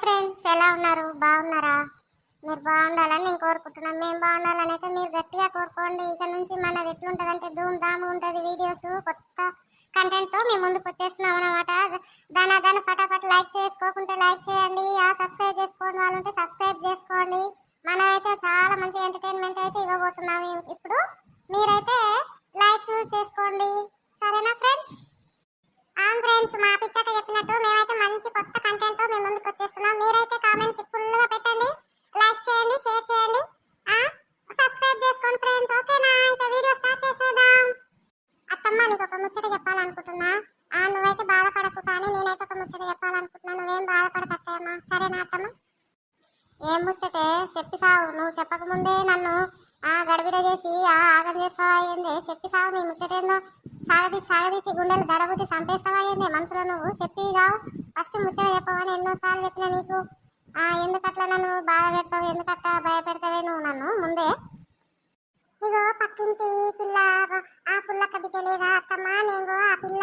Friends, ఎలా ఉన్నారు? బాగున్నారా? మీరు బాగుండాలని నేను కోరుకుంటున్నాను. మేము బాగుండాలని అయితే మీరు గట్టిగా కోరుకోండి. ఇక నుంచి మనది ఎట్లుంటుందంటే ధూమ్ ధామ్ ఉంటుంది. వీడియోస్ కొత్త కంటెంట్తో మేము ముందుకు వచ్చేస్తున్నాం అనమాట. దాని ఫటాఫట్ లైక్ చేసుకోకుంటే లైక్ చేయండి. సబ్స్క్రైబ్ చేసుకోండి వాళ్ళు ఉంటే సబ్స్క్రైబ్ చేసుకోండి. మనం అయితే చాలా మంచి ఎంటర్టైన్మెంట్ అయితే ఇవ్వబోతున్నాము. ఇప్పుడు మీరైతే లైక్ చేసుకోండి, సరేనా ఫ్రెండ్స్? ఫ్రెండ్స్, మా పిచ్చక చెప్పినట్టు మేమైతే మంచి కొత్త కంటెంట్ తో మేము ముందుకు వచ్చేస్తున్నాం. మీరైతే కామెంట్స్ ఫుల్ గా పెట్టండి, లైక్ చేయండి, షేర్ చేయండి, సబ్స్క్రైబ్ చేసుకోండి ఫ్రెండ్స్. ఓకేనా? ఇక వీడియో స్టార్ట్ చేసేద్దాం. అత్తమ్మ, నీకు ఒక ముచ్చట చెప్పాలనుకుంటున్నా. నువ్వైతే బాధపడకు, కానీ నేనైతే ఒక ముచ్చట చెప్పాలనుకుంటున్నా. నువ్వేం బాధపడకత్తమ్మా, సరేనా అత్తమ్మ? ఏం ముచ్చటే చెప్పి సావు. నువ్వు చెప్పకముందే నన్ను గడిబిడ చేసి ఆగం చేస్తావా అయ్యిందే? చెప్పి సావు, నీ ముచ్చటేందో సాగదీసి గుండెలు దడబుట్టి చంపేస్తావా అయ్యిందే మనసులో? నువ్వు చెప్పి కావు, ఫస్ట్ ముచ్చట చెప్పవని ఎన్నోసార్లు చెప్పినా నీకు. ఎందుకట్లా నన్ను బాధ పెడతావు, ఎందుకట్లా భయపెడతావే నువ్వు నన్ను ముందే? ఇగో పక్కింటి పిల్ల, ఆ పుల్లక్క బిడ్డ లేదా అత్తమ్మ? నేను ఆ పిల్ల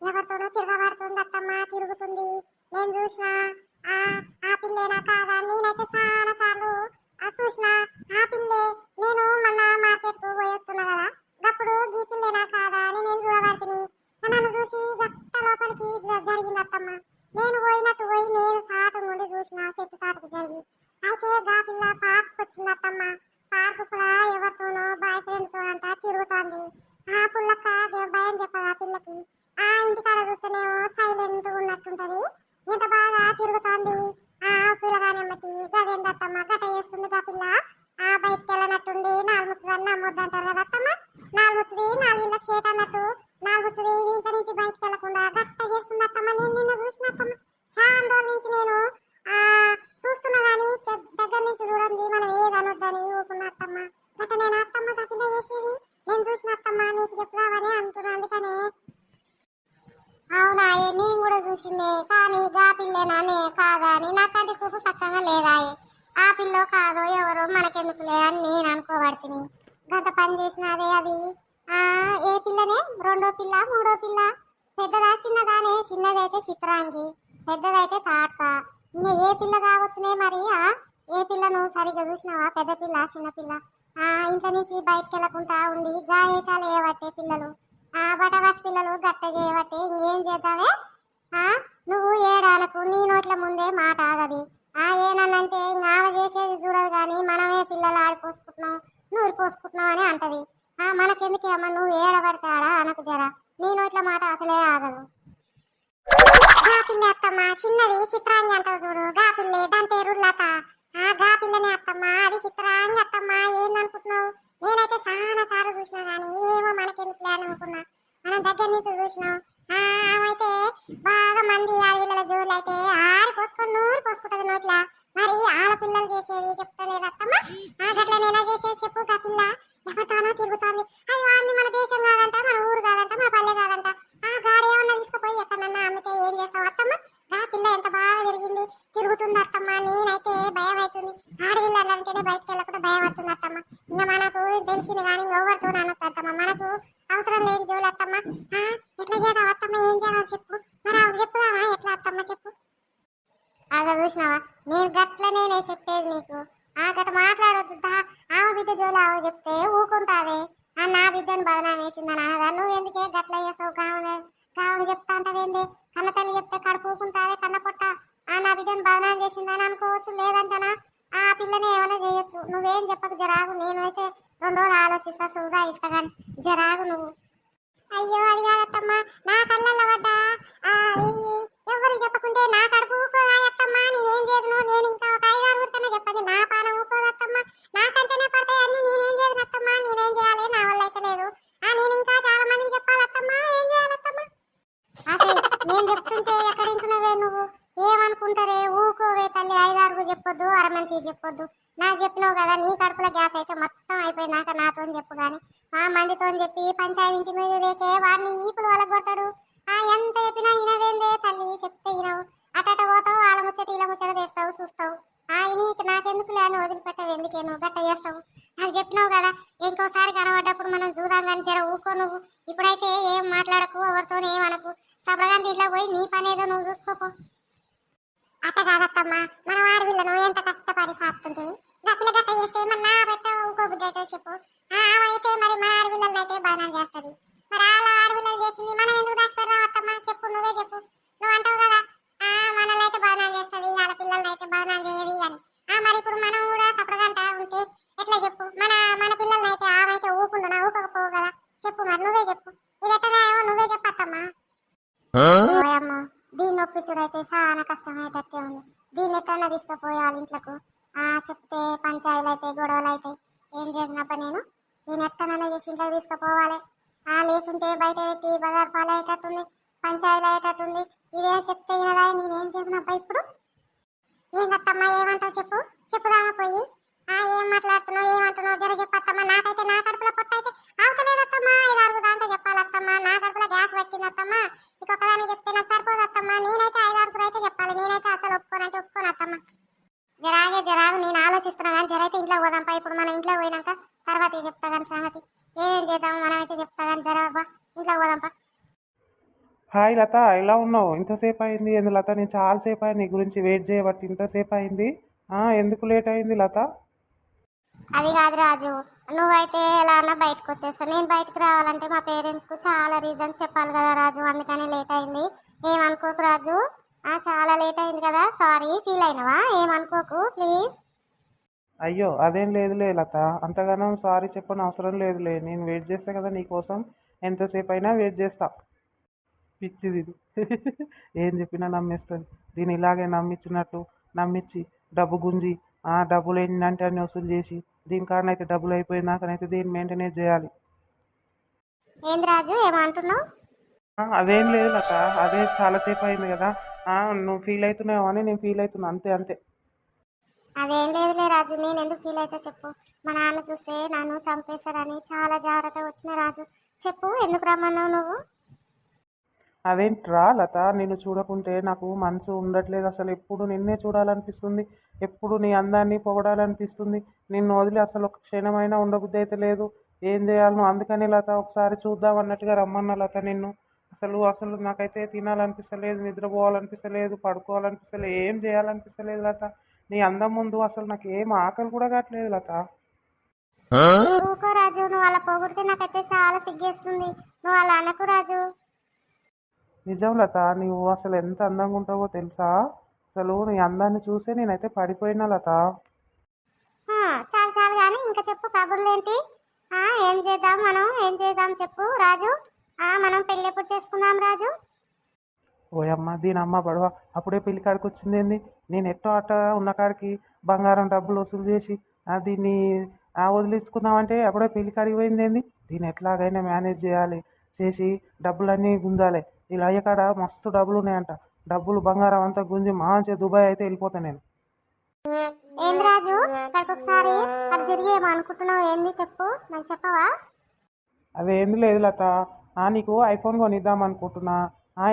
ఎవరితోనో తిరగబడుతుంది అత్తమ్మ, తిరుగుతుంది. నేను చూసిన ఆ పిల్లేనా కాదా? నేనైతే చాలా సార్లు చూసిన ఆ పిల్లే. నేను మొన్న మార్కెట్ కు పోయేస్తున్నా కదా, అప్పుడు గీ పిల్లేనా కాదా అని నేను చూడబడుతుంది. నన్ను చూసి గట్ట లోపలికి జరిగింది అత్తమ్మ. నేను పోయినట్టు పోయి నేను సాటు నుండి చూసిన, చెట్టు సాటుకు జరిగి. అయితే గా పిల్ల పార్క్ వచ్చింది అత్తమ్మ. పార్కు ఎవరితోనో బాయ్ ఫ్రెండ్ తో అంట తిరుగుతోంది. ఆ పుల్లక్క భయం చెప్పదు ఆ పిల్లకి. ఇంటికాడ చూస్తేనేమో సైలెంట్ ఉన్నట్టుంటది. ఎంత బాగా తిరుగుతోంది పిల్లగానెమ్మటి. గదేందత్తమ్మ గట చేస్తుంది గా పిల్ల? బయటికి వెళ్ళనట్టుండి నాలుగుచ్చుదని నమ్మొద్దంటారు కదా అత్తమ్మ. నాలుగుచ్చుది నాలుగు చేట అన్నట్టు నాలుగుచ్చుది ఇంటి నుంచి బయటికి వెళ్ళకుండా గట్ట చేస్తుంది అత్తమ్మ. నేను నిన్న చూసిన అత్తమ్మ. చాలా రోజుల నుంచి నేను చూస్తున్నా గానీ దగ్గర నుంచి చూడండి, మనం ఏదనొద్దని ఊరుకున్న అత్తమ్మ. గట్ట నేను అత్తమ్మ గట్టిగా చేసేది నేను చూసిన అత్తమ్మ, నీకు చెప్దామని అంటున్నా. అందుకనే. అవునా? నేను కూడా చూసిండే, కానీ గా పిల్లనానే కాదా అని నాకంటే చూపు చక్కగా లేదాయే. ఆ పిల్లో కాదో ఎవరో మనకెందుకులే అని నేను అనుకోబడుతుంది. గత పని చేసినదే అది. ఏ పిల్లనే? రెండో పిల్ల, మూడో పిల్ల? పెద్దదా చిన్నదానే? చిన్నదైతే చిత్రాంగి, పెద్దదైతే తాటక. ఇంకా ఏ పిల్ల కావచ్చునే మరి? ఏ పిల్ల నువ్వు సరిగ్గా చూసినావా? పెద్ద పిల్ల, చిన్న పిల్ల? ఇంట్లో నుంచి బయటకు వెళ్ళకుండా ఉండి గాయేశాలు వేయబట్టే పిల్లలు, బటవాష్ పిల్లలు గట్ట చేయబట్టే. ఇంకేం చేద్దావే? నువ్వు ఏడాలకు నీ నోట్ల ముందే మాట ఆగది. ఏనంటే ఇంకా ఆమె చేసేది చూడదు, కానీ మనమే పిల్లలు ఆడిపోసుకుంటున్నావు, నూరి పోసుకుంటున్నావు అని అంటది. మనకెందుకేమ్మా, నువ్వు ఏడబడితే ఆడా అనకు జరా. నీ నోట్ల మాట అసలే ఆగదు. గా పిల్ల అత్తమ్మ, చిన్నది చిత్రాంగి అంటావు చూడు, గా పిల్లే. దాని పేరు లత. గా పిల్లనే అత్తమ్మ, అది చిత్రాంగి అత్తమ్మ. ఏందనుకుంటున్నావు? నేనైతే చాలా సార్లు చూసినా కానీ ఏమో మనకెందుకు అని అనుకున్నా. మనం దగ్గర నుంచి చూసినాం. ఆమైతే బాగా మంది ఆడపిల్లల జోళ్ళు అయితే పోసుకొని నూరు పోసుకుంటది నోట్ల. మరి ఆడపిల్లలు చేసేది చెప్తలేదు అత్తమ్మ. గట్ల నేనా చేసేది చెప్పు? గా పిల్ల ఎవరితోనో తిరుగుతోంది. అది వాడిని మన దేశం కాదంట, మన ఊరు కాదంట, మన పల్లె కాదంట. గాడేమన్నా తీసుకుపోయి ఎక్కడన్నా అమ్మితే ఏం చేస్తావు అత్తమ్మ? గా పిల్ల ఎంత బాగా తిరుగుతుంది అత్తమ్మ. నేనైతే భయం అవుతుంది. ఆడపిల్లలు అంటేనే బయటకు వెళ్ళకుండా భయం అవుతుంది అత్తమ్మ. ఇంకా మనకు తెలిసింది కానీ ఎవరితో అనొద్దు అత్తమ్మ. మనకు అవసరం లేని జోలు అత్తమ్మ. ఎట్లా చేద్దాం అత్తమ్మ? ఏం చేద్దాం చెప్పు? మరి ఆమె చెప్పుదామా? ఎట్లా అత్తమ్మ చెప్పు? చూసినావా, నేను గట్లనే చెప్పేది నీకు. గట్ట మాట్లాడొద్దు. ఆమె బిడ్డ జోలు ఆమె చెప్తే ఊకుంటావే. నా బిడ్డను బదనాం వేసిందని అనగా నువ్వు ఎందుకే గట్ల చేసావు? కావుని చెప్తా అంటావేంది? కన్న తల్లి చెప్తే కడుపు ఊకుంటావే కన్న పొట్ట. నా బిడ్డను బదనాం చేసిందని అనుకోవచ్చు, లేదంటనా ఆ పిల్లని ఏమైనా చేయొచ్చు. నువ్వేం చెప్పకు, జరాగు. నేనైతే 2 రోజులు ఆలోచిస్తా, చూదా ఇస్తా కానీ జరాగు నువ్వు. అయ్యో అది కాదత్తమ్మ, నా కళ్ళల్లో పడ్డా ఎవరు చెప్పకుంటే నా కడుపు ఊకోదత్తమ్మ. నేనేం చేయను? నేను ఇంకా ఒక 5-6 ఊరికన్నా చెప్పండి, నా పానం ఊకోదత్తమ్మ. నాకంటేనే పడతాయి అన్ని. నేనేం చేయను అత్తమ్మ, నేనేం చేయాలి? నా వల్ల అయితే లేదు. నేను ఇంకా చాలా మందికి చెప్పాలత్తమ్మ. ఏం చేయాలత్తమ్మ? అసలు నేను చెప్తుంటే ఎక్కడ వింటున్నావే నువ్వు? ఏమనుకుంటారే? ఊకోవే తల్లి. 5-6 చెప్పొద్దు, అర మనిషికి చెప్పొద్దు. నాకు చెప్పినావు కదా, నీ కడుపులో గ్యాస్ అయితే మొత్తం అయిపోయినాక నాతో చెప్పు. కానీ మందితో చెప్పి పంచాయతీ ఇంటి మీద రేకే వాడిని ఈపులు వలగొట్టాడు. ఎంత చెప్పినా ఇనవేందే తల్లి? చెప్తే ఇనవు. అటట పోతావు, వాళ్ళ ముచ్చట ఇలా ముచ్చట తెస్తావు, చూస్తావు. నీకు నాకెందుకు లేని వదిలిపెట్టవు. ఎందుకే నువ్వు గట్ట చేస్తావు? నాకు చెప్పినావు కదా, ఇంకోసారి కనబడ్డప్పుడు మనం చూద్దాం కానీ జర ఊకో నువ్వు. ఇప్పుడైతే ఏం మాట్లాడకు, ఎవరితో ఏమనకు. సపడగా ఇంట్లో పోయి నీ పని ఏదో నువ్వు చూసుకోపో. అట్ట కాదత్తమ్మా, మనం ఆడపిల్లను ఎంత కష్టపడి సాపుతుంటివి. గట్ల గట్ట చేస్తే ఏమన్నా పెట్ట ఊకోబుద్ధి అయితే చెప్పు. అయితే మరి మన ఆడపిల్లలు అయితే బదనాలు చేస్తుంది. మరి వాళ్ళ ఆడపిల్లలు చేసింది మనం ఎందుకు దాచిపెడదాం అత్తమ్మా? చెప్పు, నువ్వే చెప్పు. నువ్వు అంటావు కదా మనల్ని అయితే బదనాలు చేస్తుంది, ఆడపిల్లల్ని అయితే బదనాలు చేయది అని. మరి ఇప్పుడు మనం కూడా సపరగంట ఉంటే ఎట్లా చెప్పు? మన మన పిల్లల్ని అయితే ఆమైతే ఊకుండునా? ఊకపోవు కదా. చెప్పు మరి, నువ్వే చెప్పు. ఇది ఎట్టనేమో నువ్వే చెప్పత్తమ్మా. ఓయమ్మ, దీన్ని ఒప్పించుడైతే చాలా కష్టమయ్యేటట్టే ఉంది. దీన్ని ఎట్లన్నా తీసుకుపోయాలి ఇంట్లోకు. చెప్తే పంచాయతీలు అయితే గొడవలు అయితే ఏం చేసినప్ప నేను దీన్ని ఎట్టనన్నా చేసి ఇంట్లోకి తీసుకుపోవాలి. లేకుంటే బయట పెట్టి బజార్ పాలు అయ్యేటట్టుంది, పంచాయతీలు అయ్యేటట్టుంది. ఇదేం చెప్తే ఇనదా? నేనేం చేసినప్ప ఇప్పుడు? ఏం కత్తమ్మా, ఏమంటావు చెప్పు. చెప్పుదామా పోయి? ఏం మాట్లాడుతున్నావు, ఏమంటున్నావు జర చెప్పత్తమ్మా. నాకైతే నా కడుపులో పొట్ట అయితే ఆగుతలేదత్తమ్మా. ఇది అరుగుదాంటే చెప్పాలత్తమ్మా. నా కడుపులో గ్యాస్ వచ్చిందత్తమ్మా. ఇంకొకదాన్ని చెప్తే నాకు సరిపోదత్తమ్మా. నేనైతే 5-6 అయితే చెప్పాలి. నేనైతే అసలు ఒప్పుకోనంటే ఒప్పుకోనత్తమ్మా. జరాగు నేను ఆలోచిస్తున్నా కానీ జరైతే ఇంట్లో పోదాంపా. ఇప్పుడు మనం ఇంట్లో పోయినాక తర్వాత చెప్తా కానీ సంగతి ఏమేం చేద్దాం మనమైతే చెప్తా కానీ జరాబా ఇంట్లో పోదాంపా. హాయ్ లత, ఎలా ఉన్నావు? ఇంతసేపు అయింది ఎందు లత? నేను చాలాసేపు అయింది నీ గురించి వెయిట్ చేయబట్టి ఇంతసేపు అయింది. ఎందుకు లేట్ అయింది లత? అది కాదు రాజు, నువ్వైతే ఎలా అన్నా బయటకు వచ్చేస్తా. నేను బయటకు రావాలంటే మా పేరెంట్స్కు చాలా రీజన్స్ చెప్పాలి కదా రాజు, అందుకని లేట్ అయింది. ఏమనుకోకు రాజు. చాలా లేట్ అయింది కదా, సారీ. ఫీల్ అయినవా? ఏమనుకోకు ప్లీజ్. అయ్యో అదేం లేదులే లత, అంతగానో సారీ చెప్పని అవసరం లేదులే. నేను వెయిట్ చేస్తా కదా నీకోసం, ఎంతసేపు అయినా వెయిట్ చేస్తా. పిచ్చిది ఇది. ఏం చెప్పినా నమ్మేస్తుంది. దీన్ని ఇలాగే నమ్మించినట్టు నమ్మించి డబ్బు గుంజి డబ్బులు ఏంటంటే అన్ని వసూలు చేసి దీని కారణైతే డబ్బులు అయిపోయిందాకనైతే దీన్ని మెయింటెనెన్స్ చేయాలి. ఏంది రాజు ఏమంటున్నావు? అదేం లేదు లత, అదే చాలాసేపు అయింది కదా. నువ్వు ఫీల్ అవుతున్నావు అని నేను ఫీల్ అవుతున్నా, అంతే అంతే. అదేం లేదులే రాజు, నేను ఎందుకు ఫీల్ అయితే చెప్పు. మా నాన్న చూస్తే నన్ను చంపేశారని చాలా జాగ్రత్త వచ్చిన రాజు. చెప్పు, ఎందుకు రమ్మన్నావు నువ్వు? అదేంట్రా లత, నిన్ను చూడకుంటే నాకు మనసు ఉండట్లేదు అసలు. ఎప్పుడు నిన్నే చూడాలనిపిస్తుంది, ఎప్పుడు నీ అందాన్ని పొగడాలనిపిస్తుంది. నిన్ను వదిలి అసలు ఒక క్షణమైనా ఉండబుద్ధి అయితే లేదు. ఏం చేయాలను? అందుకని లత ఒకసారి చూద్దాం అన్నట్టుగా రమ్మన్నా లత నిన్ను. అసలు అసలు నాకైతే తినాలనిపిస్తలేదు, నిద్రపోవాలనిపిస్తలేదు, పడుకోవాలనిపిస్తలేదు, ఏం చేయాలనిపిస్తలేదు లత. నీ అందం ముందు అసలు నాకు ఏం ఆకలి కూడా కావట్లేదు లత. ఊకో రాజు, నువ్వు అలా పోగొడితే నాకైతే చాలా సిగ్గేస్తుంది. నువ్వు అలా అనకు రాజు. నిజం లత, నువ్వు అసలు ఎంత అందంగా ఉంటావో తెలుసా? అసలు నీ అందాన్ని చూసే నేనైతే పడిపోయినా లత. చాలు చాలు కానీ ఇంకా చెప్పు, కబుర్లు ఏంటి? ఏం చేద్దాం మనం, ఏం చేద్దాం చెప్పు రాజు. మనం పెళ్ళి ఎప్పుడు చేసుకుందాం రాజు? ఓయమ్మ దీని అమ్మ బడవ, అప్పుడే పెళ్లి కాడికి వచ్చింది ఏంది? నేను ఎట్టో అట్ట ఉన్న కాడికి బంగారం డబ్బులు వసూలు చేసి దీన్ని వదిలించుకుందామంటే అప్పుడే పెళ్లి కాడికి పోయింది ఏంది? దీన్ని ఎట్లాగైనా మేనేజ్ చేయాలి, చేసి డబ్బులన్నీ గుంజాలి. ఇలా అయ్యకాడ మస్తు డబ్బులు ఉన్నాయంట. డబ్బులు బంగారం అంతా గుంజి మంచిగా దుబాయ్ అయితే వెళ్ళిపోతాను నేను. ఏంది రాజు, ఒకసారి అది తిరిగి ఏమో అనుకుంటున్నావు, ఏంది చెప్పు, నాకు చెప్పవా? అదేంది లేదు లత, నీకు ఐఫోన్ కొనిద్దాం అనుకుంటున్నా.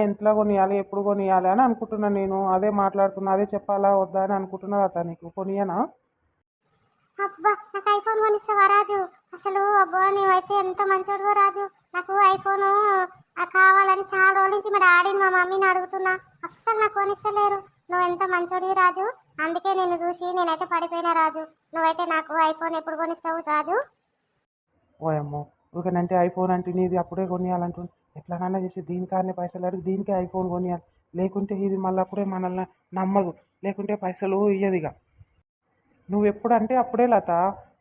ఎంతలో కొనియాలి, ఎప్పుడు కొనియాలి అని అనుకుంటున్నా. నేను అదే మాట్లాడుతున్నా, అదే చెప్పాలా వద్దా అని అనుకుంటున్నా లత. నీకు కొనియనా? అబ్బా, నాకు ఐఫోన్ కొనిస్తావా రాజు? అసలు అబ్బా నువ్వైతే ఎంత మంచోడువో రాజు. నాకు ఐఫోన్ కావాలని చాలా రోజుల నుంచి మా డాడీని మా మమ్మీని అడుగుతున్నా, అస్సలు నాకు కొనిస్తలేరు. నువ్వు ఎంత మంచోడివి రాజు, అందుకే నిన్ను చూసి నేనైతే పడిపోయినా రాజు. నువ్వైతే నాకు ఐఫోన్ ఎప్పుడు కొనిస్తావు రాజు? ఓయమ్మో, ఊరికనంటే ఐఫోన్ అంటే నీది అప్పుడే కొనియాలంటుంది. ఎట్లానైనా చేసి దీనికానే పైసలు అడిగి దీనికే ఐఫోన్ కొనియాలి. లేకుంటే ఇది మళ్ళీ అప్పుడే మనల్ని నమ్మదు, లేకుంటే పైసలు ఇయ్యదిగా. నువ్వు ఎప్పుడు అంటే అప్పుడే లత,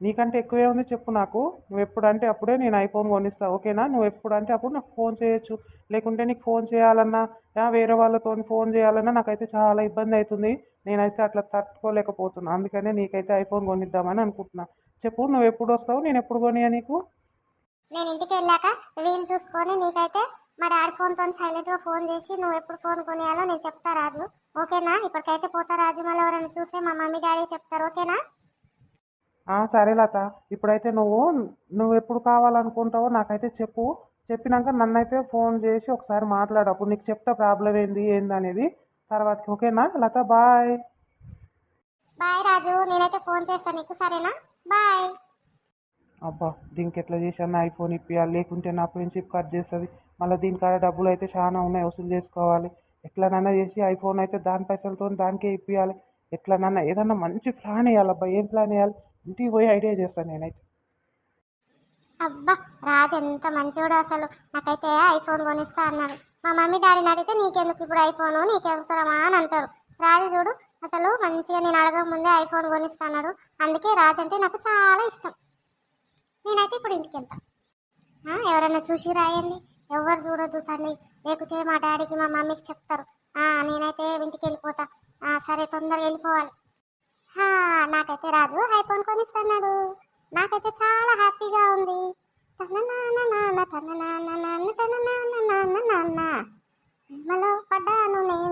నీకంటే ఎక్కువే ఉంది చెప్పు నాకు. నువ్వు ఎప్పుడు అంటే అప్పుడే నేను ఐఫోన్ కొనిస్తా, ఓకేనా? నువ్వు ఎప్పుడు అంటే అప్పుడు నాకు ఫోన్ చేయొచ్చు. లేకుంటే నీకు ఫోన్ చేయాలన్నా వేరే వాళ్ళతో ఫోన్ చేయాలన్నా నాకైతే చాలా ఇబ్బంది అవుతుంది. నేనైతే అట్లా తట్టుకోలేకపోతున్నా. అందుకనే నీకైతే ఐఫోన్ కొనిద్దామని అనుకుంటున్నా. చెప్పు, నువ్వు ఎప్పుడు వస్తావు, నేను ఎప్పుడు కొనియా నీకు? నేను ఇంటికి వెళ్ళాక వీలు చూసుకొని నీకైతే మా డాడీ ఫోన్తో సైలెంట్గా ఫోన్ చేసి నువ్వు ఎప్పుడు ఫోన్ కొనియాలో నేను చెప్తా రాజు, ఓకేనా? ఇప్పటికైతే పోతా రాజు, మళ్ళీ ఎవరైనా చూస్తే మా మమ్మీ డాడీ చెప్తారు, ఓకేనా? సరే లత, ఇప్పుడైతే నువ్వు ఎప్పుడు కావాలనుకుంటావో నాకైతే చెప్పు. చెప్పినాక నన్నైతే ఫోన్ చేసి ఒకసారి మాట్లాడు. అప్పుడు నీకు చెప్తా ప్రాబ్లం ఏంది అనేది తర్వాతకి, ఓకేనా లత? బాయ్. బాయ్ రాజు, నేనైతే ఫోన్ చేస్తాను నీకు, సరేనా? బాయ్. అబ్బా, దీనికి ఎట్లా చేశాను ఐఫోన్ ఇప్పియాలి, లేకుంటే నా ఫ్రెండ్షిప్ కట్ చేస్తుంది. మళ్ళీ దీనికాడ డబ్బులు అయితే చాలా ఉన్నాయి, వసూలు చేసుకోవాలి. ఎట్లనన్నా చేసి ఐఫోన్ అయితే దాని పైసలతో దానికే ఇప్పియాలి. ఎట్లనన్నా ఏదన్నా మంచి ప్లాన్ వేయాలబ్బా. ఏం ప్లాన్ వేయాలి ఇంటికి పోయి ఐడియా చేస్తాను నేనైతే. అబ్బా, రాజు ఎంత మంచోడు అసలు. నాకైతే ఐఫోన్ కొనిస్తా అన్నాడు. మా మమ్మీ డాడీని అడిగితే నీకెందుకు ఇప్పుడు ఐఫోను, నీకు అవసరమా అని అంటారు. రాజు చూడు అసలు మంచిగా నేను అడగక ముందే ఐఫోన్ కొనిస్తా అన్నాడు. అందుకే రాజు అంటే నాకు చాలా ఇష్టం. నేనైతే ఇప్పుడు ఇంటికి వెళ్తా. ఎవరైనా చూసి రాయండి, ఎవరు చూడొద్దు తండ్రి, లేకపోతే మా డాడీకి మా మమ్మీకి చెప్తారు. నేనైతే ఇంటికి వెళ్ళిపోతా. సరే తొందరగా వెళ్ళిపోవాలి. నాకైతే రాజు ఐఫోన్ కొనిస్తున్నాడు. నాకైతే చాలా హ్యాపీగా ఉంది. ప్రేమలో పడ్డాను నేను